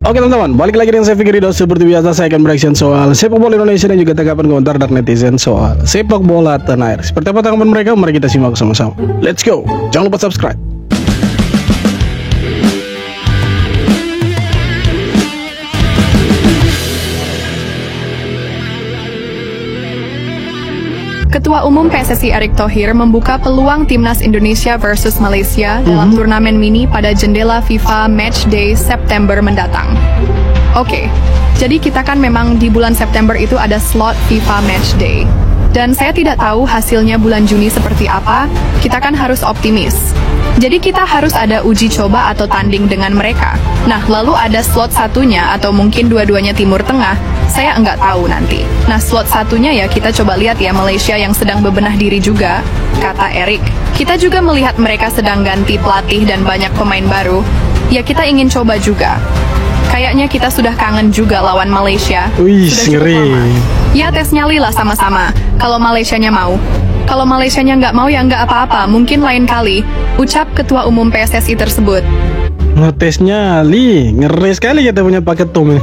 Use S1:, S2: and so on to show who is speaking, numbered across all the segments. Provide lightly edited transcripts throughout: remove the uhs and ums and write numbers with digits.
S1: Oke teman-teman, balik lagi dengan saya Fikri Ridho. Seperti biasa saya akan bereaction soal sepak bola Indonesia dan juga tanggapan komentar dari netizen soal sepak bola tanah air. Seperti apa tanggapan mereka? Mari kita simak sama-sama. Let's go. Jangan lupa subscribe.
S2: Ketua Umum PSSI Erick Thohir membuka peluang timnas Indonesia versus Malaysia dalam turnamen mini pada jendela FIFA Matchday September mendatang. Oke, jadi kita kan memang di bulan September itu ada slot FIFA Matchday. Dan saya tidak tahu hasilnya bulan Juni seperti apa, kita kan harus optimis. Jadi kita harus ada uji coba atau tanding dengan mereka. Nah, lalu ada slot satunya atau mungkin dua-duanya Timur Tengah, saya nggak tahu nanti. Nah, slot satunya ya kita coba lihat ya Malaysia yang sedang bebenah diri juga, kata Erick. Kita juga melihat mereka sedang ganti pelatih dan banyak pemain baru. Ya kita ingin coba juga. Kayaknya kita sudah kangen juga lawan Malaysia.
S1: Wih,
S2: Sudah cukup
S1: ngeri.
S2: lama. Ya tes nyali lah sama-sama, kalau Malaysianya mau. Kalau Malaysianya nggak mau ya nggak apa-apa, mungkin lain kali, ucap Ketua Umum PSSI tersebut.
S1: Tes nyali, ngeri sekali kita punya paket Tom ini.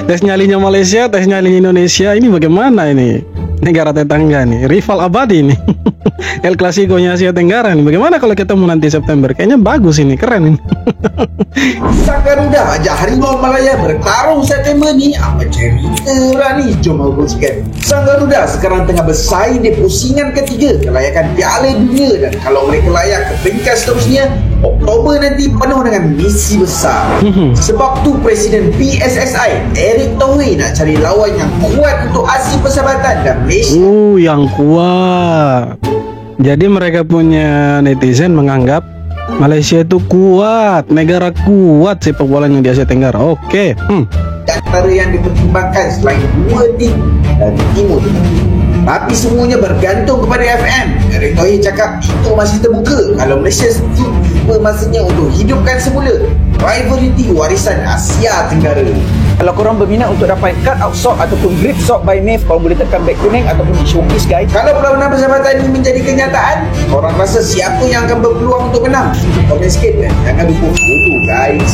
S1: Tes nyalinya Malaysia, tes nyalinya Indonesia, ini bagaimana ini? Negara tetangga nih, rival abadi nih. El Clasico-nya Asia Tenggara nih. Bagaimana kalau ketemu nanti September? Kayaknya bagus ini, keren ini.
S3: Sang Garuda ajak Harimau Malaya bertarung September ni. Apa cerita lah ni? Jom aku kongsikan. Sang Garuda sekarang tengah bersaing di pusingan ketiga kelayakan Piala Dunia, dan kalau mereka layak ke peringkat seterusnya, Oktober nanti penuh dengan misi besar. Sebab tu Presiden PSSI Erick Thohir nak cari lawan yang kuat untuk Asia Persahabatan dan Malaysia.
S1: Yang kuat. Jadi mereka punya netizen menganggap Malaysia itu kuat, negara kuat sepak bolanya di Asia Tenggara. Oke.
S3: Antara yang dipertimbangkan selain dua tim dari timur. Tapi semuanya bergantung kepada FM. Erick Thohir cakap itu masih terbuka. Kalau Malaysia setuju, tiba masanya untuk hidupkan semula rivalry warisan Asia Tenggara.
S4: Kalau korang berminat untuk dapat cut out sock ataupun grip sock by Nave, korang boleh tekan back kuning ataupun di showcase guys.
S3: Kalau perlawanan persahabatan ini menjadi kenyataan, korang rasa siapa yang akan berpeluang untuk menang? Komen sikit kan? Jangan lupa dulu guys.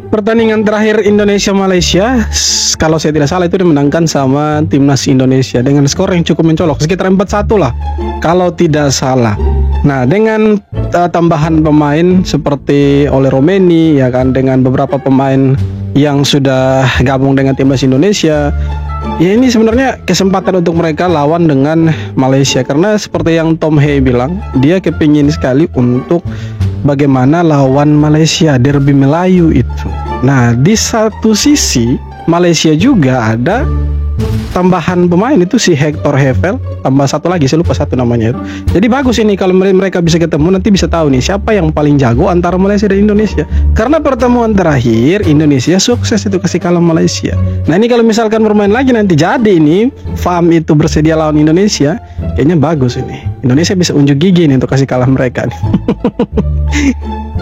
S1: Pertandingan terakhir Indonesia-Malaysia, kalau saya tidak salah itu dimenangkan sama timnas Indonesia dengan skor yang cukup mencolok, sekitar 4-1 lah kalau tidak salah. Nah, dengan tambahan pemain seperti Ole Romeni ya kan, dengan beberapa pemain yang sudah gabung dengan timnas Indonesia, ya ini sebenarnya kesempatan untuk mereka lawan dengan Malaysia, karena seperti yang Tom Hey bilang, dia kepingin sekali untuk bagaimana lawan Malaysia, derby Melayu itu. Nah, di satu sisi Malaysia juga ada tambahan pemain itu si Hector Hevel, tambah satu lagi saya lupa satu namanya itu. Jadi bagus ini kalau mereka bisa ketemu, nanti bisa tahu nih siapa yang paling jago antara Malaysia dan Indonesia. Karena pertemuan terakhir Indonesia sukses itu kasih kalah Malaysia. Nah, ini kalau misalkan bermain lagi nanti jadi ini FAM itu bersedia lawan Indonesia, kayaknya bagus ini. Indonesia bisa unjuk gigi nih untuk kasih kalah mereka nih.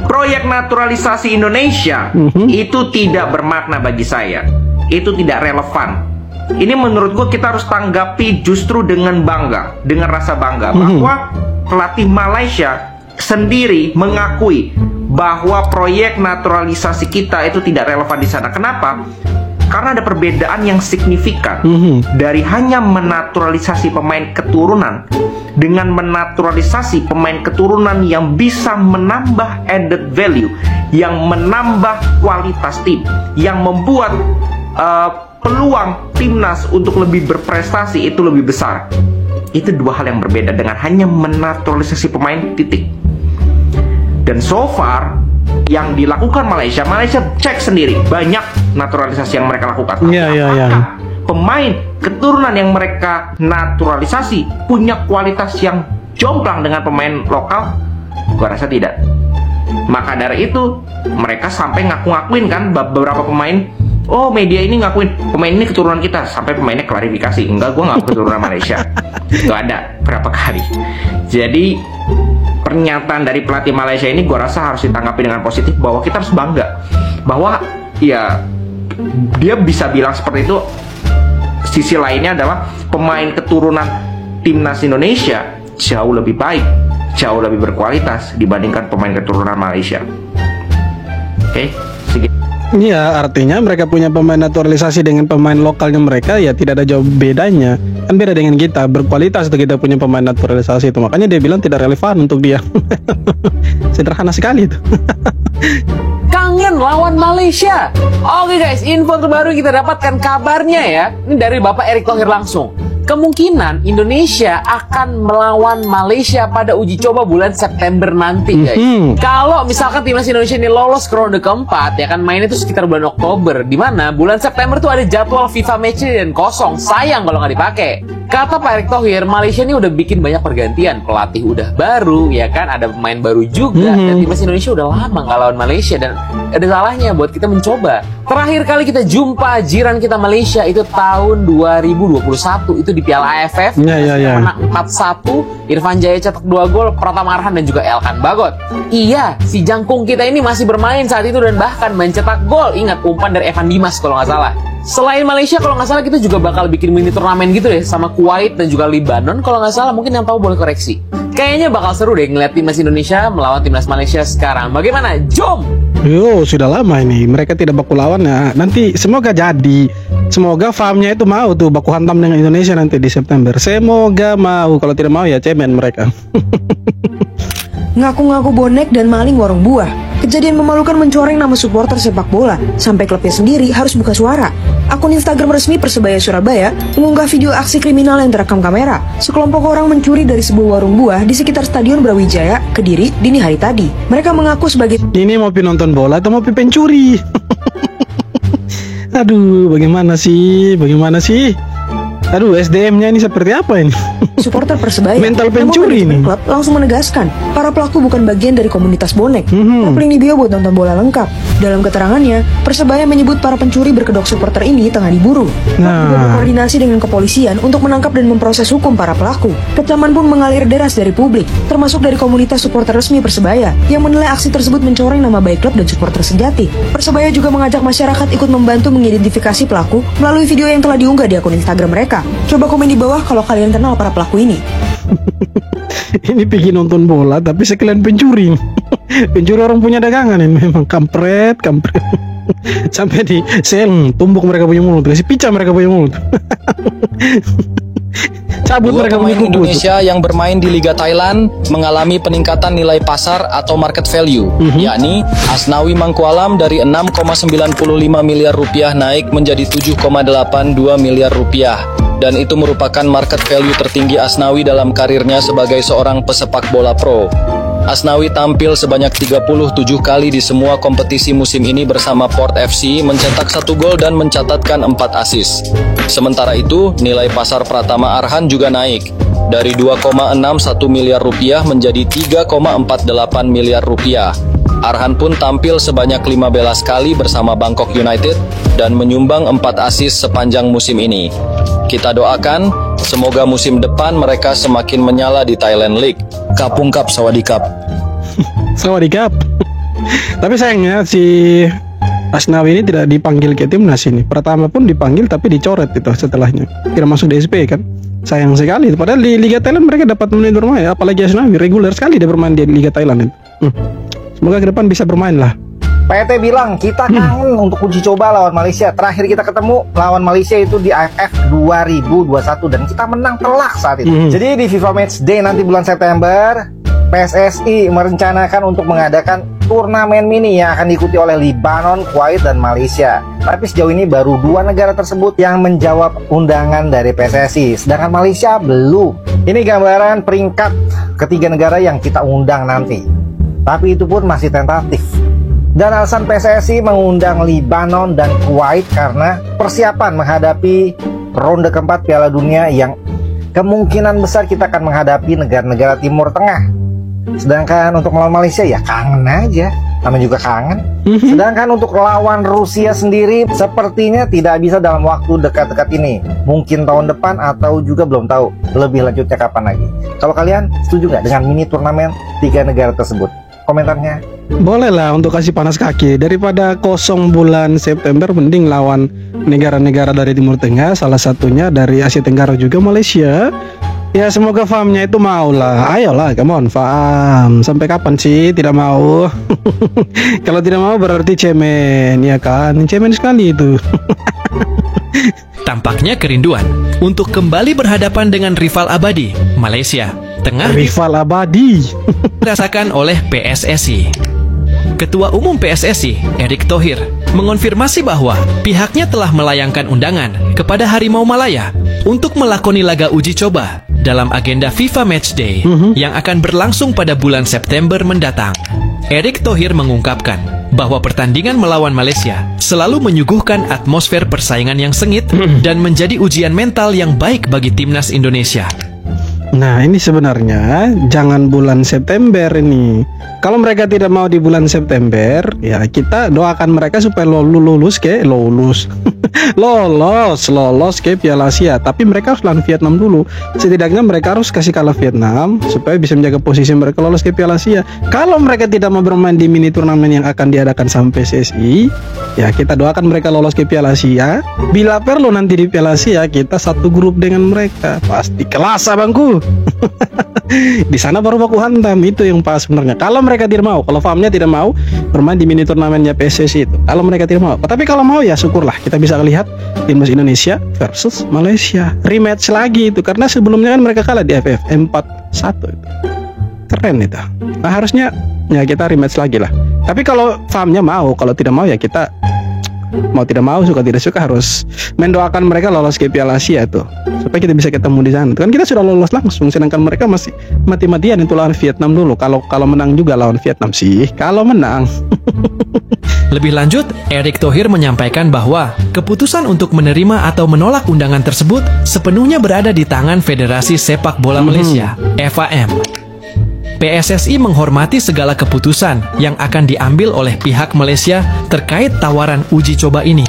S5: Proyek naturalisasi Indonesia itu tidak bermakna bagi saya. Itu tidak relevan. Ini menurut gue kita harus tanggapi justru dengan bangga, dengan rasa bangga bahwa pelatih Malaysia sendiri mengakui bahwa proyek naturalisasi kita itu tidak relevan di sana. Kenapa? Karena ada perbedaan yang signifikan dari hanya menaturalisasi pemain keturunan dengan menaturalisasi pemain keturunan yang bisa menambah added value, yang menambah kualitas tim, yang membuat peluang timnas untuk lebih berprestasi itu lebih besar. Itu dua hal yang berbeda dengan hanya menaturalisasi pemain titik. Dan so far yang dilakukan Malaysia cek sendiri banyak naturalisasi yang mereka lakukan. Apakah pemain keturunan yang mereka naturalisasi punya kualitas yang jomplang dengan pemain lokal? Gua rasa tidak. Maka dari itu mereka sampai ngaku-ngakuin kan beberapa pemain. Oh, media ini ngakuin pemain ini keturunan kita, sampai pemainnya klarifikasi, enggak, gue nggak keturunan Malaysia. Itu ada berapa kali. Jadi pernyataan dari pelatih Malaysia ini gue rasa harus ditanggapi dengan positif, bahwa kita harus bangga bahwa ya dia bisa bilang seperti itu. Sisi lainnya adalah pemain keturunan timnas Indonesia jauh lebih baik, jauh lebih berkualitas dibandingkan pemain keturunan Malaysia. Oke, segitu.
S1: Iya, artinya mereka punya pemain naturalisasi dengan pemain lokalnya mereka ya tidak ada jauh bedanya. Kan beda dengan kita, berkualitas itu kita punya pemain naturalisasi itu. Makanya dia bilang tidak relevan untuk dia. Sederhana sekali itu.
S6: Kangen lawan Malaysia. Oke guys, info terbaru kita dapatkan kabarnya ya. Ini dari Bapak Erick Thohir langsung. Kemungkinan Indonesia akan melawan Malaysia pada uji coba bulan September nanti guys. Kalau misalkan timnas Indonesia ini lolos ke ronde keempat, ya kan main itu sekitar bulan Oktober, di mana bulan September tuh ada jadwal FIFA match dan kosong. Sayang kalau nggak dipakai. Kata Pak Erick Thohir, Malaysia ini udah bikin banyak pergantian, pelatih udah baru, ya kan, ada pemain baru juga, dan timnas Indonesia udah lama nggak lawan Malaysia, dan ada salahnya buat kita mencoba. Terakhir kali kita jumpa jiran kita Malaysia itu tahun 2021, itu di Piala AFF, menang 4-1, Irfan Jaya cetak 2 gol, Pratama Arhan dan juga Elkan Bagot. Iya, si jangkung kita ini masih bermain saat itu dan bahkan mencetak gol. Ingat umpan dari Evan Dimas kalau nggak salah. Selain Malaysia, kalau nggak salah kita juga bakal bikin mini turnamen gitu deh sama Kuwait dan juga Lebanon. Kalau nggak salah, mungkin yang tahu boleh koreksi. Kayaknya bakal seru deh ngeliat timnas Indonesia melawan timnas Malaysia sekarang. Bagaimana? Jom!
S1: Yo, sudah lama ini mereka tidak baku lawan ya. Nanti semoga jadi. Semoga farmnya itu mau tuh baku hantam dengan Indonesia nanti di September. Semoga mau. Kalau tidak mau ya cemen mereka.
S7: Ngaku-ngaku bonek dan maling warung buah. Kejadian memalukan mencoreng nama supporter sepak bola, sampai klubnya sendiri harus buka suara. Akun Instagram resmi Persebaya Surabaya mengunggah video aksi kriminal yang terekam kamera. Sekelompok orang mencuri dari sebuah warung buah di sekitar Stadion Brawijaya, Kediri, dini hari tadi. Mereka mengaku sebagai
S1: ini mau nonton bola atau mau pencuri? Aduh, bagaimana sih? Aduh, SDM-nya ini seperti apa ini?
S7: supporter Persebaya.
S1: Mental pencuri
S7: ini. Klub langsung menegaskan, para pelaku bukan bagian dari komunitas bonek. Link di bio buat nonton bola lengkap. Dalam keterangannya, Persebaya menyebut para pencuri berkedok supporter ini tengah diburu. Juga berkoordinasi dengan kepolisian untuk menangkap dan memproses hukum para pelaku. Kecaman pun mengalir deras dari publik, termasuk dari komunitas supporter resmi Persebaya, yang menilai aksi tersebut mencoreng nama baik klub dan supporter sejati. Persebaya juga mengajak masyarakat ikut membantu mengidentifikasi pelaku melalui video yang telah diunggah di akun Instagram mereka. Coba komen di bawah kalau kalian kenal para pelaku ini.
S1: Ini pergi nonton bola tapi sekalian pencuri. Pencuri orang punya dagangan ini memang kampret. Sampai di sel tumbuk mereka punya mulut, kasih pica mereka punya mulut. Cabut mereka punya kuku.
S8: Indonesia yang bermain di Liga Thailand mengalami peningkatan nilai pasar atau market value, yakni Asnawi Mangkualam dari 6,95 miliar rupiah naik menjadi 7,82 miliar rupiah. Dan itu merupakan market value tertinggi Asnawi dalam karirnya sebagai seorang pesepak bola pro. Asnawi tampil sebanyak 37 kali di semua kompetisi musim ini bersama Port FC, mencetak 1 gol dan mencatatkan 4 assist. Sementara itu, nilai pasar Pratama Arhan juga naik dari 2,61 miliar rupiah menjadi 3,48 miliar rupiah. Arhan pun tampil sebanyak 15 kali bersama Bangkok United dan menyumbang 4 assist sepanjang musim ini. Kita doakan semoga musim depan mereka semakin menyala di Thailand League. Kapungkap sawadikap.
S1: Sawadikap. Tapi sayangnya si Asnawi ini tidak dipanggil ke timnas ini. Pertama pun dipanggil tapi dicoret itu setelahnya. Tidak masuk DSP kan. Sayang sekali. Padahal di Liga Thailand mereka dapat menit bermain. Apalagi Asnawi reguler sekali dia bermain di Liga Thailand itu. Semoga ke depan bisa bermain lah.
S9: PT bilang kita kangen untuk uji coba lawan Malaysia. Terakhir kita ketemu lawan Malaysia itu di AFF 2021 dan kita menang telak saat itu. Jadi di FIFA Match Day nanti bulan September, PSSI merencanakan untuk mengadakan turnamen mini yang akan diikuti oleh Lebanon, Kuwait, dan Malaysia. Tapi sejauh ini baru 2 negara tersebut yang menjawab undangan dari PSSI, sedangkan Malaysia belum. Ini gambaran peringkat ketiga negara yang kita undang nanti. Tapi itu pun masih tentatif. Dan alasan PSSI mengundang Lebanon dan Kuwait karena persiapan menghadapi ronde keempat Piala Dunia yang kemungkinan besar kita akan menghadapi negara-negara Timur Tengah. Sedangkan untuk melawan Malaysia ya kangen aja, namanya juga kangen. Sedangkan untuk lawan Rusia sendiri sepertinya tidak bisa dalam waktu dekat-dekat ini. Mungkin tahun depan atau juga belum tahu lebih lanjutnya kapan lagi. Kalau kalian setuju nggak dengan mini turnamen 3 negara tersebut? Komentarnya
S1: boleh lah untuk kasih panas kaki. Daripada kosong bulan September, mending lawan negara-negara dari Timur Tengah, salah satunya dari Asia Tenggara juga Malaysia. Ya semoga farmnya itu mau lah. Ayolah, come on farm. Sampai kapan sih tidak mau? Kalau tidak mau berarti cemen, ya kan? Cemen sekali itu.
S10: Tampaknya kerinduan untuk kembali berhadapan dengan rival abadi, Malaysia, tengah
S1: rival abadi
S10: dirasakan oleh PSSI. Ketua Umum PSSI, Erick Thohir, mengonfirmasi bahwa pihaknya telah melayangkan undangan kepada Harimau Malaya untuk melakoni laga uji coba dalam agenda FIFA Matchday yang akan berlangsung pada bulan September mendatang. Erick Thohir mengungkapkan bahwa pertandingan melawan Malaysia selalu menyuguhkan atmosfer persaingan yang sengit dan menjadi ujian mental yang baik bagi timnas Indonesia.
S1: Nah ini sebenarnya jangan bulan September ini. Kalau mereka tidak mau di bulan September, ya kita doakan mereka supaya lolos ke Piala Asia. Tapi mereka harus lawan Vietnam dulu. Setidaknya mereka harus kasih kalah Vietnam supaya bisa menjaga posisi mereka lolos ke Piala Asia. Kalau mereka tidak mau bermain di mini turnamen yang akan diadakan sama PSSI, ya kita doakan mereka lolos ke Piala Asia. Bila perlu nanti di Piala Asia kita satu grup dengan mereka, pasti kelas abangku. Di sana baru baku hantam, itu yang pas sebenarnya. Kalau mereka tidak mau, kalau farmnya tidak mau bermain di mini turnamennya PSSI itu, kalau mereka tidak mau. Tapi kalau mau ya syukurlah kita bisa lihat timnas Indonesia versus Malaysia rematch lagi itu, karena sebelumnya kan mereka kalah di AFF 4-1 itu. Keren itu. Nah harusnya ya kita rematch lagi lah. Tapi kalau farmnya mau, kalau tidak mau ya kita mau tidak mau, suka tidak suka harus mendoakan mereka lolos ke Piala Asia tuh, supaya kita bisa ketemu di sana. Kan kita sudah lolos langsung, sedangkan mereka masih mati-matian itu lawan Vietnam dulu. Kalau menang juga lawan Vietnam sih, kalau menang.
S10: Lebih lanjut, Erick Thohir menyampaikan bahwa keputusan untuk menerima atau menolak undangan tersebut sepenuhnya berada di tangan Federasi Sepak Bola Malaysia, FAM. PSSI menghormati segala keputusan yang akan diambil oleh pihak Malaysia terkait tawaran uji coba ini.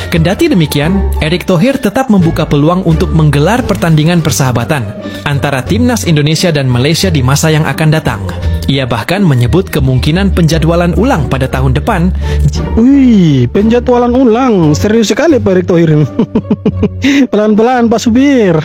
S10: Kendati demikian, Erick Thohir tetap membuka peluang untuk menggelar pertandingan persahabatan antara timnas Indonesia dan Malaysia di masa yang akan datang. Ia bahkan menyebut kemungkinan penjadwalan ulang pada tahun depan.
S1: Wih, penjadwalan ulang. Serius sekali Pak Erick Thohir. Pelan-pelan Pak Supir.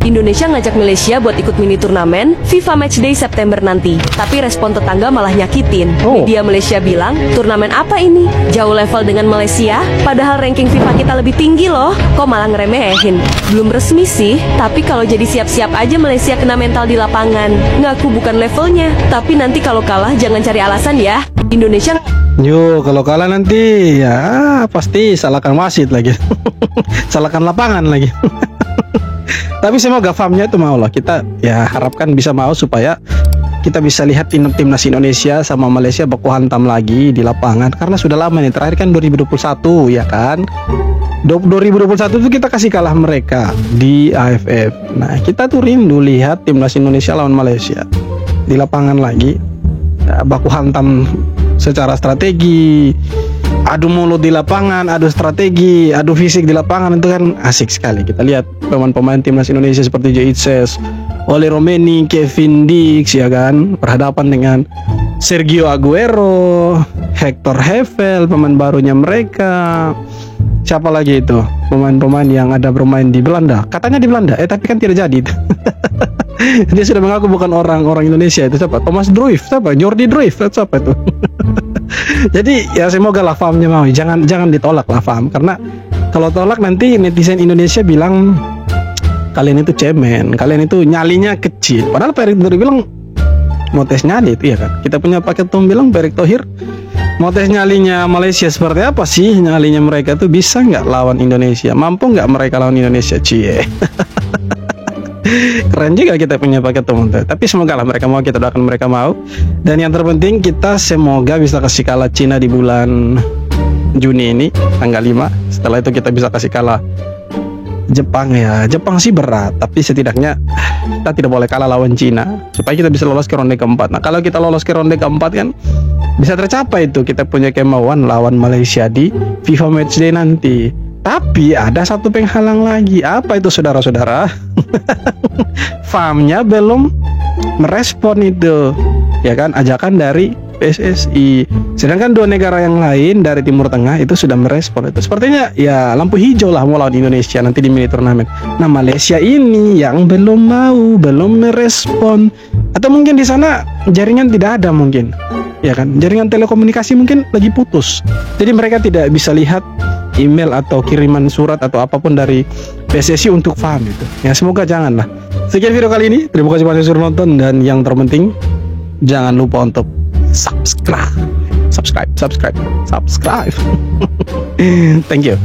S11: Indonesia ngajak Malaysia buat ikut mini turnamen FIFA Matchday September nanti. Tapi respon tetangga malah nyakitin. Media Malaysia bilang, turnamen apa ini? Jauh level dengan Malaysia? Padahal ranking FIFA kita lebih tinggi loh. Kok malah ngeremehin? Belum resmi sih, tapi kalau jadi siap-siap aja Malaysia kena mental di lapangan. Ngaku bukan levelnya. Tapi nanti kalau kalah jangan cari alasan ya. Indonesia...
S1: Yo, kalau kalah nanti ya pasti salahkan wasit lagi. Salahkan lapangan lagi. Tapi semoga farmnya itu mau lah. Kita ya harapkan bisa mau supaya kita bisa lihat timnas Indonesia sama Malaysia baku hantam lagi di lapangan. Karena sudah lama nih, terakhir kan 2021 ya kan. 2021 itu kita kasih kalah mereka di AFF. Nah kita tuh rindu lihat timnas Indonesia lawan Malaysia di lapangan lagi ya, baku hantam secara strategi, adu mulut di lapangan, adu strategi, adu fisik di lapangan. Itu kan asik sekali. Kita lihat pemain-pemain timnas Indonesia seperti Joitses, Ole Romeni, Kevin Dix ya kan, berhadapan dengan Sergio Aguero, Hector Hevel, pemain barunya mereka. Siapa lagi itu pemain-pemain yang ada bermain di Belanda? Katanya di Belanda, tapi kan tidak jadi. Dia sudah mengaku bukan orang Indonesia. Itu siapa? Thomas Druyff, siapa? Jordi Druyff, siapa itu? Jadi ya semoga lah farmnya mau. Jangan ditolak lah farm, karena kalau tolak nanti netizen Indonesia bilang kalian itu cemen, kalian itu nyalinya kecil. Padahal Pak Erick Thohir bilang mau tes nyali itu ya kan. Kita punya paket Tom bilang Pak Erick Thohir mau tes nyalinya Malaysia seperti apa sih, nyalinya mereka tuh bisa nggak lawan Indonesia, mampu nggak mereka lawan Indonesia, cie. Keren juga kita punya paket Tom. Tapi semoga lah mereka mau, kita doakan mereka mau. Dan yang terpenting kita semoga bisa kasih kalah Cina di bulan Juni ini tanggal 5. Setelah itu kita bisa kasih kalah Jepang ya. Jepang sih berat, tapi setidaknya kita tidak boleh kalah lawan Cina supaya kita bisa lolos ke ronde keempat. Nah kalau kita lolos ke ronde keempat kan bisa tercapai itu kita punya kemauan lawan Malaysia di FIFA Matchday nanti. Tapi ada satu penghalang lagi. Apa itu saudara-saudara? Farmnya belum merespon itu, ya kan, ajakan dari PSSI. Sedangkan 2 negara yang lain dari Timur Tengah itu sudah merespon itu. Sepertinya ya lampu hijau lah mau lawan Indonesia nanti di mini turnamen. Nah, Malaysia ini yang belum merespon, atau mungkin di sana jaringan tidak ada mungkin. Ya kan, jaringan telekomunikasi mungkin lagi putus. Jadi mereka tidak bisa lihat email atau kiriman surat atau apapun dari PSSI untuk paham itu. Ya semoga janganlah. Sekian video kali ini. Terima kasih banyak sudah nonton, dan yang terpenting jangan lupa untuk subscribe. Thank you.